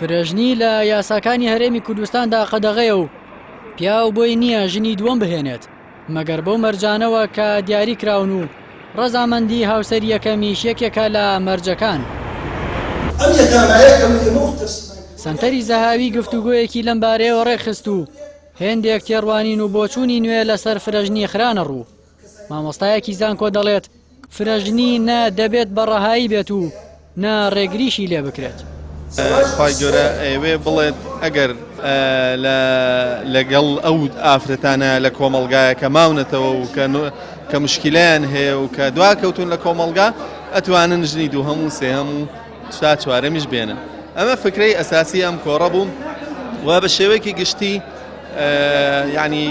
فرەژنی لە یاساکانی هەرێمی کوردستاندا قەدەغەیە و پیاو بۆی نییە ژنی دووەم بهێنێت مەگەر بەو مەرجانەوە کە دیاری کراون و ڕەزامەندی هاوسەریەکەمیش یەکێکە لە مەرجەکان. سەنتەری زەهاوی گفتوگۆیەکی لەم بارەیەوە ڕێکخست و هێندێک تێڕوانین و بۆچوونی نوێ لەسەر فرەژنی خرانە ڕوو. مامۆستایەکی زانکۆ دەڵێت فرەژنی نە دەبێت بە ڕەهایی بێت و نە ڕێگریشی لێ بکرێت. خی گەورە ئێوێ بڵێت ئەگەر لەگەڵ ئەو ئافرەتانە لە کۆمەڵگایە کە ماونەتەوە و کە مشکیلیان هەیە و کە دواکەوتون لە کۆمەڵگا ئەتوانن ژنی دوو هەموو سێ هەموو تا چوارەمیش بێنن. ئەمە فکرەی ئەساسی ئەم کۆڕە بوو و بە شێوەیەکی گشتی یعنی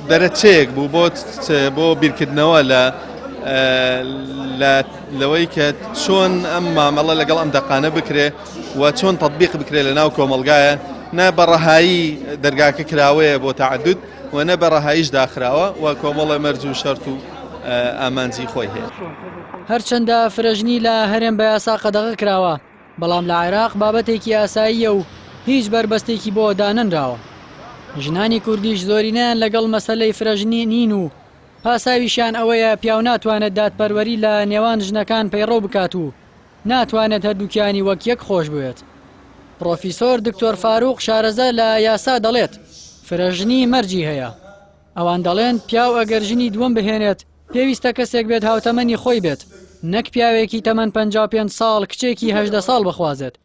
دەرەچەیەک بوو بۆ بیرکردنەوە لەوەی کە چۆن ئەم مامەڵە لەگەڵ ئەم دەقانە بکرێ و چۆن تەطبیق بکرێ لە ناو کۆمەڵگایە نە بە ڕەهایی دەرگاکە کراوەیە بۆ تعدد و نە بە ڕەهاییش داخراوە و کۆمەڵە مەرج و شەرت و ئامانجی خۆی هەیە. هەرچەندە فرەژنی لە هەرێم بە یاسا قەدەغە کراوە بەڵام لە عێراق بابەتێکی ئاساییە و هیچ بربەستێکی بۆ دانەنراوە. ژنانی کوردیش زۆرینیان لەگەڵ مەسەلەی فرەژنی نین و پاساویشیان ئەوەیە پیاو ناتوانێت دادپەروەری لە نێوان ژنەکان پەیڕۆ بکات و ناتوانێت هەردووکیانی وەک یەک خۆش بوێت. پرۆفیسۆر دکتۆر فاروق شارەزە لە یاسا دەڵێت فرەژنی مەرجی هەیە. ئەوان دەڵێن پیاو ئەگەر ژنی دووەم بهێنێت پێویستە کەسێک بێت هاوتەمەنی خۆی بێت نەک پیاوێکی تەمەن 55 ساڵ کچێکی 18 ساڵ بخوازێت.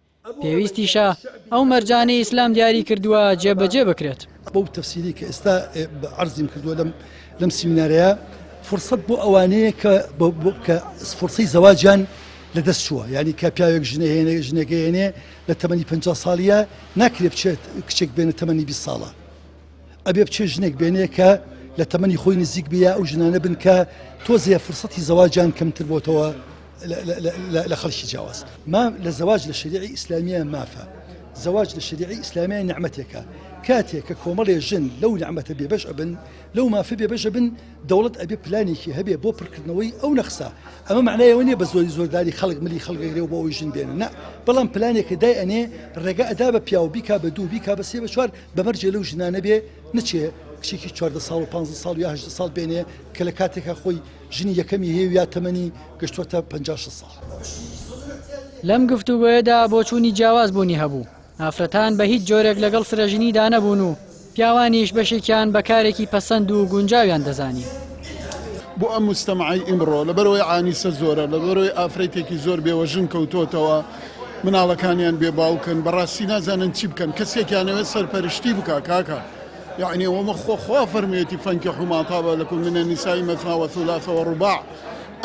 پێویستیشە ئەو مەرجانەی ئیسلام دیاری کردووە جێبەجێ بکرێت. بەو تەفسیری کە ئێستا عەرزیم کردووە لەم سیمینارەیە فرصت بۆ ئەوانەیە کە فرسەی زەواجیان لەدەست چووە، یعنی کە پیاوێک ژنێکە هێنێ لە تەمەنی 50 ساڵیە ناکرێت بچێت کچێک بێنە تەمەنی 20 ساڵە، ئەبێ بچێت ژنێک بێنێ کە لە تەمەنی خۆی نزیک بیا ئەو ژنانە بن کە تۆزێ فرسەتی زەواجیان کەمتر بۆتەوە لە خەڵکی جیاواز. ما لە زەواج لە شریعی ئیسلامیە مافە. زەواج لە شریعی ئیسلامیە نعمەتێکە. کاتێک کە کۆمەڵێ ژن لەو نعمەتە بێبەش ئەبن لەو مافە بێبەش ئەبن دەوڵەت ئەبێ پلانێکی هەبێ بۆ پڕکردنەوەی ئەو نەخسا. ئەمە معنایەوە نییە بە زۆرداری خەڵک ملی خەڵکەگرێ و بۆ ئەوی ژن بێنن، نە، بەڵام پلانێکە دای ئەنێ ڕێگە ئەدا بە پیاو بیکا بە دوو بیکا بە سێ بە چوار بەمەرجێ لەو ژنانە بێ نەچێ کچێکی 14 ساڵ و 15 ساڵ یا 18 ساڵ بێنێ کە لە کاتێکە خۆی ژنی یەکەمی هەیە یا تەمەنی گەشتوەتە 56 ساڵ. لەم گفتوگۆیەدا بۆچوونی جیاواز بوونی هەبوو. ئافرەتان بە هیچ جۆرێک لەگەڵ فرەژنیدا نەبوون و پیاوانیش بەشێکیان بەکارێکی پەسەند و گونجاویان دەزانی. بۆ ئەم مستەمعی ئیمڕۆ لەبەرەوەی عانیسە زۆرە، لەبەرەوەی ئافرەتێکی زۆر بێوە ژن کەوتۆتەوە مناڵەکانیان بێ باوکن بەڕاستی نازانن چی بکەن، کەسێکیانەوە سەرپەرشتی بکە کاکە. يعني وما خوا فرميتي فانكحوا ما طاب لكم من النساء مثنى وثلاث ورباع.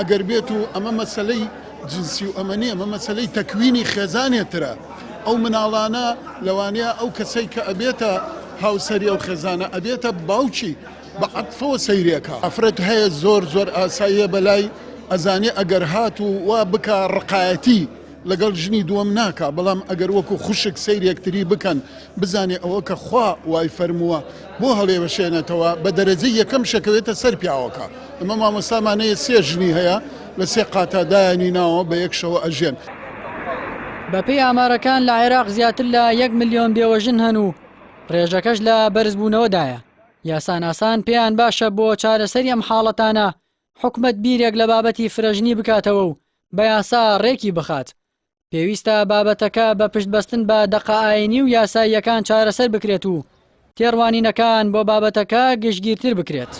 اگر بيتو اما مسألة جنسي وامنية اما مسألة تكويني خزانية ترى او مناڵانە لەوانەیە ئەو کەسەی کە ئەبێتە هاوسەری ئەو خێزانە ئەبێتە باوکی بە عەتفەوە سەیرێکە. ئەفرەت هەیە زۆر ئاساییە بەلای ئەزانێ ئەگەر هات و وا بکە ڕقایەتی لەگەڵ ژنی دووەم ناکە، بەڵام ئەگەر وەکو خوشک سەیرێکتری بکەن بزانێ ئەوە کە خوا وای فەرمووە بۆ هەڵێ بەشێنێتەوە بە دەرەجەی یەکەم شەکەوێتە سەر پیاوەکە. ئەمە مامۆستامانەیە سێ ژنی هەیە لە سێ قاتادایانی ناوە بە یەکشەوە ئەژێن. بەپێی ئامارەکان لە عێراق زیاتر لە 1 ملیۆن بێوەژن هەن و ڕێژەکەش لە بەرزبوونەوەدایە. یاساناسان پێیان باشە بۆ چارەسەری ئەم حاڵەتانە حکومەت بیرێک لە بابەتی فرەژنی بکاتەوە و بە یاسا ڕێکی بخات. پێویستە بابەتەکە بە پشتبەستن بە دەقائینی و یاساییەکان چارەسەر بکرێت و تێڕوانینەکان بۆ بابەتەکە گشتگیرتر بکرێت.